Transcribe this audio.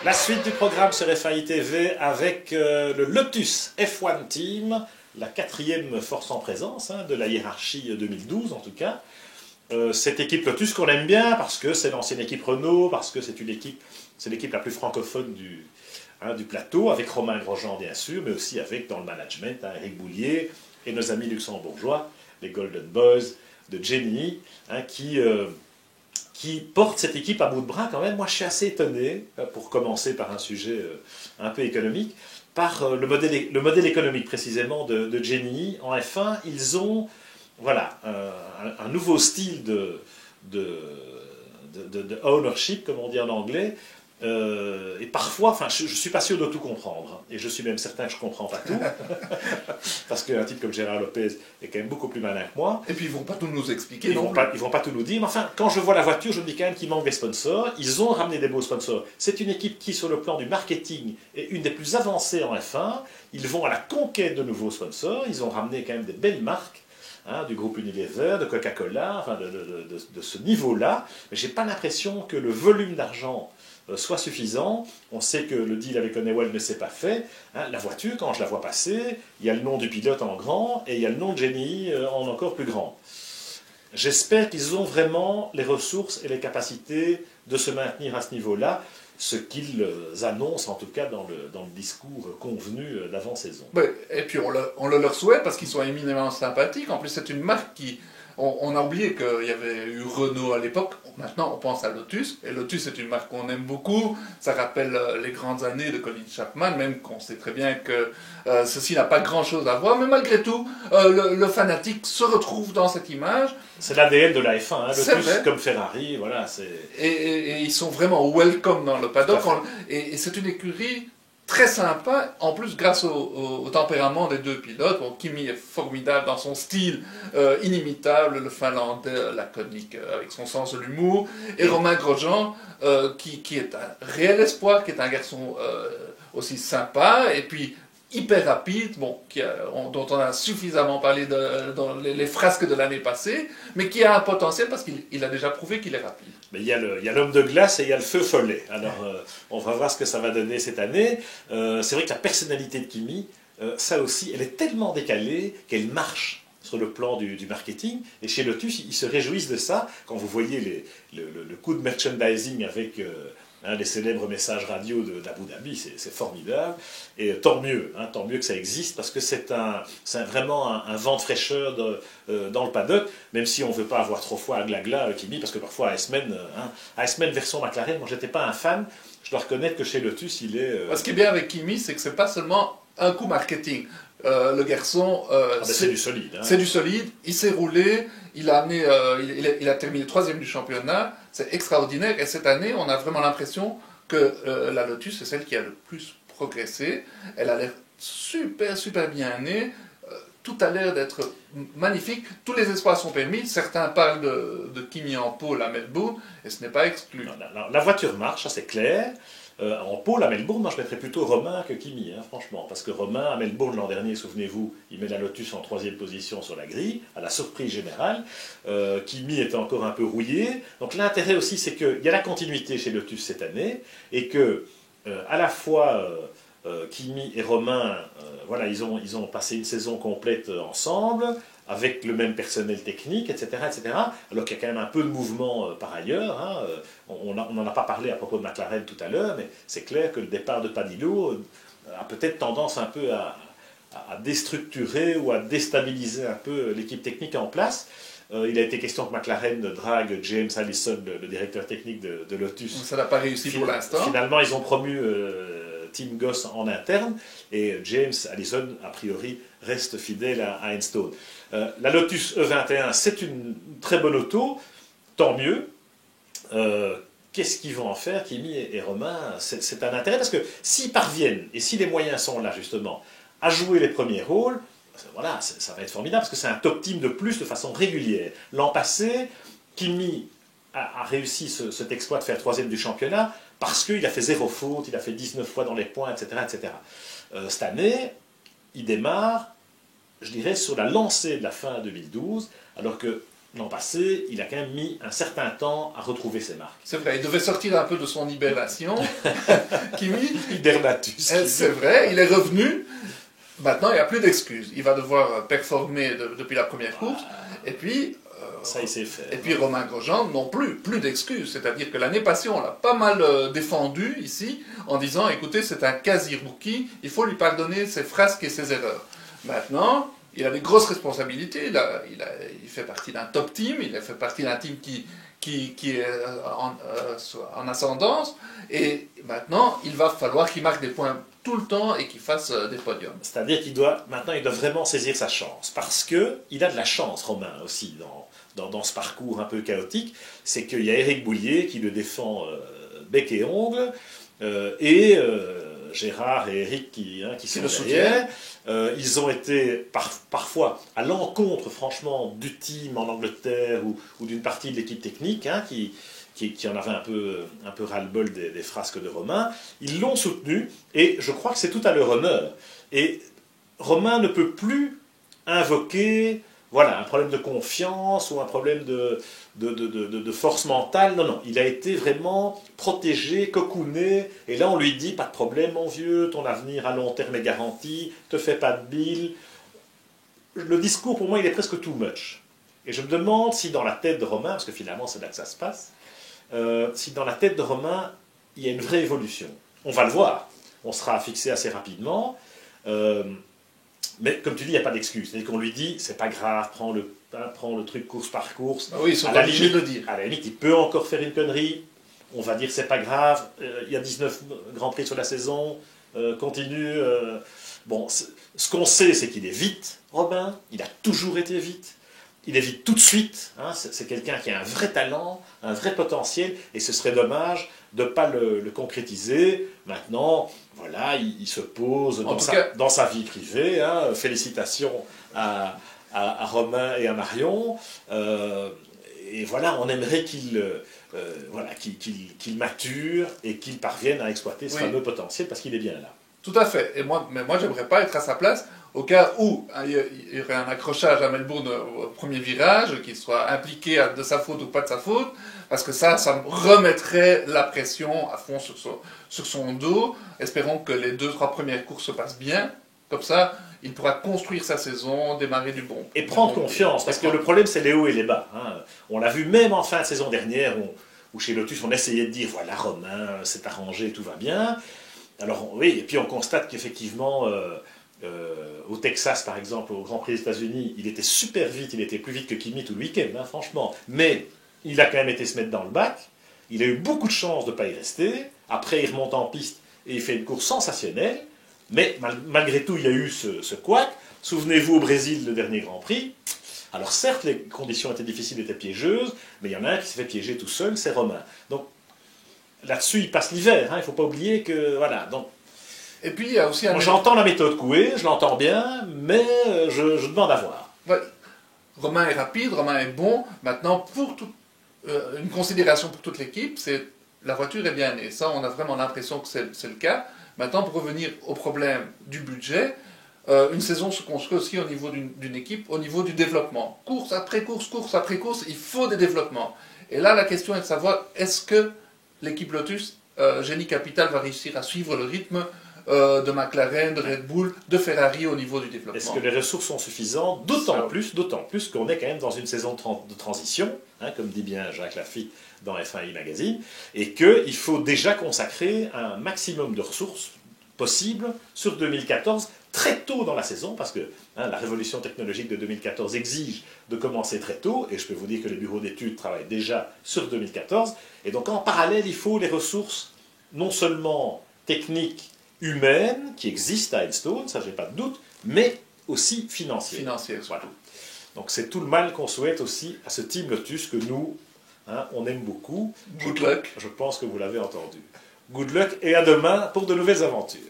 La suite du programme sur FAI TV avec le Lotus F1 Team, la quatrième force en présence de la hiérarchie 2012 en tout cas. Cette équipe Lotus qu'on aime bien parce que c'est l'ancienne équipe Renault, parce que c'est l'équipe la plus francophone du plateau, avec Romain Grosjean bien sûr, mais aussi avec dans le management Eric Boulier et nos amis luxembourgeois, les Golden Boys de Jenny, qui portent cette équipe à bout de bras quand même. Moi je suis assez étonné, pour commencer par un sujet un peu économique, par le modèle économique précisément de Jenny. En F1, ils ont voilà, un nouveau style de ownership, comme on dit en anglais, et parfois, je ne suis pas sûr de tout comprendre, et je suis même certain que je ne comprends pas tout, parce qu'un type comme Gérard Lopez est quand même beaucoup plus malin que moi. Et puis ils ne vont pas tout nous expliquer, ils ne vont pas tout nous dire, mais enfin, quand je vois la voiture, je me dis quand même qu'il manque des sponsors. Ils ont ramené des beaux sponsors. C'est une équipe qui, sur le plan du marketing, est une des plus avancées en F1. Ils vont à la conquête de nouveaux sponsors, ils ont ramené quand même des belles marques, du groupe Unilever, de Coca-Cola, enfin de ce niveau-là, mais je n'ai pas l'impression que le volume d'argent soit suffisant. On sait que le deal avec Honeywell ne s'est pas fait. La voiture, quand je la vois passer, il y a le nom du pilote en grand et il y a le nom de Jenny en encore plus grand. J'espère qu'ils ont vraiment les ressources et les capacités de se maintenir à ce niveau-là, ce qu'ils annoncent en tout cas dans le discours convenu d'avant-saison. Et puis on le leur souhaite parce qu'ils sont éminemment sympathiques. En plus c'est une marque qui... On a oublié qu'il y avait eu Renault à l'époque. Maintenant, on pense à Lotus. Et Lotus, c'est une marque qu'on aime beaucoup. Ça rappelle les grandes années de Colin Chapman, même qu'on sait très bien que ceci n'a pas grand-chose à voir. Mais malgré tout, le fanatique se retrouve dans cette image. C'est l'ADN de la F1, Lotus comme Ferrari. Voilà, et ils sont vraiment welcome dans le paddock. Et c'est une écurie très sympa, en plus grâce au tempérament des deux pilotes. Bon, Kimi est formidable dans son style inimitable, le finlandais laconique avec son sens de l'humour, et Romain Grosjean qui est un réel espoir, qui est un garçon aussi sympa, et puis hyper rapide, dont on a suffisamment parlé dans les frasques de l'année passée, mais qui a un potentiel parce qu'il a déjà prouvé qu'il est rapide. Mais il y a l'homme de glace et il y a le feu follet. Alors, on va voir ce que ça va donner cette année. C'est vrai que la personnalité de Kimi, ça aussi, elle est tellement décalée qu'elle marche sur le plan du marketing. Et chez Lotus, ils se réjouissent de ça. Quand vous voyez le coup de merchandising avec les célèbres messages radio d'Abu Dhabi, c'est formidable. Et tant mieux que ça existe, parce que c'est vraiment un vent de fraîcheur dans le paddock, même si on ne veut pas avoir trop froid à glagla, Kimi, parce que parfois Iceman version McLaren, moi j'étais pas un fan, je dois reconnaître que chez Lotus, il est... Ce qui est bien avec Kimi, c'est que c'est pas seulement un coup marketing. Le garçon... c'est du solide. C'est du solide, il s'est roulé, il a terminé 3e du championnat, c'est extraordinaire, et cette année, on a vraiment l'impression que la Lotus, c'est celle qui a le plus progressé. Elle a l'air super bien née, tout a l'air d'être magnifique, tous les espoirs sont permis, certains parlent de Kimi en pôle à Melbourne, et ce n'est pas exclu. La voiture marche, ça c'est clair. En pôle à Melbourne, moi je mettrais plutôt Romain que Kimi, franchement, parce que Romain à Melbourne l'an dernier, souvenez-vous, il met la Lotus en 3e position sur la grille, à la surprise générale. Kimi était encore un peu rouillé, donc l'intérêt aussi c'est qu'il y a la continuité chez Lotus cette année, et que à la fois Kimi et Romain, voilà, ils ont passé une saison complète ensemble, avec le même personnel technique, etc., alors qu'il y a quand même un peu de mouvement par ailleurs. On n'en a pas parlé à propos de McLaren tout à l'heure, mais c'est clair que le départ de Padillo a peut-être tendance un peu à déstructurer ou à déstabiliser un peu l'équipe technique en place. Il a été question que McLaren drague James Allison, le directeur technique de Lotus. Ça n'a pas réussi pour l'instant. Finalement, ils ont promu Tim Goss en interne, et James Allison, a priori, reste fidèle à Enstone. La Lotus E21, c'est une très bonne auto, tant mieux. Qu'est-ce qu'ils vont en faire, Kimi et Romain? C'est un intérêt, parce que s'ils parviennent, et si les moyens sont là justement, à jouer les premiers rôles, voilà, ça va être formidable, parce que c'est un top team de plus de façon régulière. L'an passé, Kimi a réussi cet exploit de faire 3e du championnat, parce qu'il a fait 0 faute, il a fait 19 fois dans les points, etc. Cette année, il démarre, je dirais, sur la lancée de la fin 2012, alors que l'an passé, il a quand même mis un certain temps à retrouver ses marques. C'est vrai, il devait sortir un peu de son hibernation. Kimi, Hibernatus. c'est vrai, il est revenu. Maintenant, il n'y a plus d'excuses. Il va devoir performer depuis la première course. Et puis, ça, il sait faire. Et puis Romain Grosjean non plus d'excuses. C'est-à-dire que l'année passée, on l'a pas mal défendu ici, en disant, écoutez, c'est un quasi-rookie, il faut lui pardonner ses frasques et ses erreurs. Maintenant, il a des grosses responsabilités. Il fait partie d'un top team, il fait partie d'un team qui est en ascendance. Et maintenant, il va falloir qu'il marque des points tout le temps et qu'il fasse des podiums. C'est-à-dire qu'il doit vraiment saisir sa chance. Parce qu'il a de la chance, Romain, aussi, dans ce parcours un peu chaotique. C'est qu'il y a Éric Boulier qui le défend bec et ongle, et Gérard et Éric qui sont derrière. Ils ont été parfois à l'encontre, franchement, du team en Angleterre ou d'une partie de l'équipe technique, qui en avait un peu ras-le-bol des frasques de Romain. Ils l'ont soutenu, et je crois que c'est tout à leur honneur. Et Romain ne peut plus invoquer un problème de confiance ou un problème de force mentale. Non, il a été vraiment protégé, cocooné, et là on lui dit, pas de problème mon vieux, ton avenir à long terme est garanti, te fais pas de bile. Le discours pour moi il est presque too much. Et je me demande si dans la tête de Romain, parce que finalement c'est là que ça se passe, si dans la tête de Romain il y a une vraie évolution. On va le voir, on sera fixé assez rapidement. Mais comme tu dis, il n'y a pas d'excuse. C'est-à-dire qu'on lui dit, c'est pas grave, prends le truc course par course. Ah oui, ils sont obligés de le dire. À la limite, il peut encore faire une connerie. On va dire, c'est pas grave, il y a 19 Grands Prix sur la saison, continue. Bon, ce qu'on sait, c'est qu'il est vite, Robin. Il a toujours été vite. Il est vite tout de suite. C'est quelqu'un qui a un vrai talent, un vrai potentiel, et ce serait dommage de ne pas le concrétiser. Maintenant, voilà, il se pose dans sa vie privée. Félicitations à Romain et à Marion. Et voilà, on aimerait qu'il mature et qu'il parvienne à exploiter ce fameux potentiel, parce qu'il est bien là. Tout à fait. Mais moi, j'aimerais pas être à sa place au cas où il y aurait un accrochage à Melbourne au premier virage, qu'il soit impliqué de sa faute ou pas de sa faute, parce que ça me remettrait la pression à fond sur son dos. Espérons que les 2-3 premières courses se passent bien. Comme ça, il pourra construire sa saison, démarrer du bon. Et prendre confiance, parce que le problème, c'est les hauts et les bas. On l'a vu même en fin de saison dernière, où chez Lotus, on essayait de dire, voilà, Romain, c'est arrangé, tout va bien. Alors oui, et puis on constate qu'effectivement, au Texas par exemple, au Grand Prix des États-Unis, il était super vite, il était plus vite que Kimi tout le week-end, franchement. Mais il a quand même été se mettre dans le bac, il a eu beaucoup de chance de ne pas y rester, après il remonte en piste et il fait une course sensationnelle, mais malgré tout il y a eu ce couac. Souvenez-vous au Brésil, le dernier Grand Prix, alors certes les conditions étaient difficiles, étaient piégeuses, mais il y en a un qui s'est fait piéger tout seul, c'est Romain. Donc là-dessus, il passe l'hiver, il ne faut pas oublier que... Voilà, donc... Et puis, il y a aussi j'entends la méthode Coué, je l'entends bien, mais je demande à voir. Ouais. Romain est rapide, Romain est bon. Maintenant, une considération pour toute l'équipe, c'est la voiture est bien née. Ça, on a vraiment l'impression que c'est le cas. Maintenant, pour revenir au problème du budget, une saison se construit aussi au niveau d'une équipe, au niveau du développement. Course après course, il faut des développements. Et là, la question est de savoir, est-ce que l'équipe Lotus, Génie Capital, va réussir à suivre le rythme de McLaren, de Red Bull, de Ferrari au niveau du développement. Est-ce que les ressources sont suffisantes? D'autant plus qu'on est quand même dans une saison de transition, comme dit bien Jacques Lafitte dans F1 Magazine, et qu'il faut déjà consacrer un maximum de ressources possibles sur 2014, très tôt dans la saison, parce que la révolution technologique de 2014 exige de commencer très tôt, et je peux vous dire que les bureaux d'études travaillent déjà sur 2014, et donc en parallèle, il faut les ressources non seulement techniques, humaines, qui existent à Edstone, ça j'ai pas de doute, mais aussi financières. Voilà. Donc c'est tout le mal qu'on souhaite aussi à ce Team Lotus que nous, on aime beaucoup. Good luck. Je pense que vous l'avez entendu. Good luck et à demain pour de nouvelles aventures.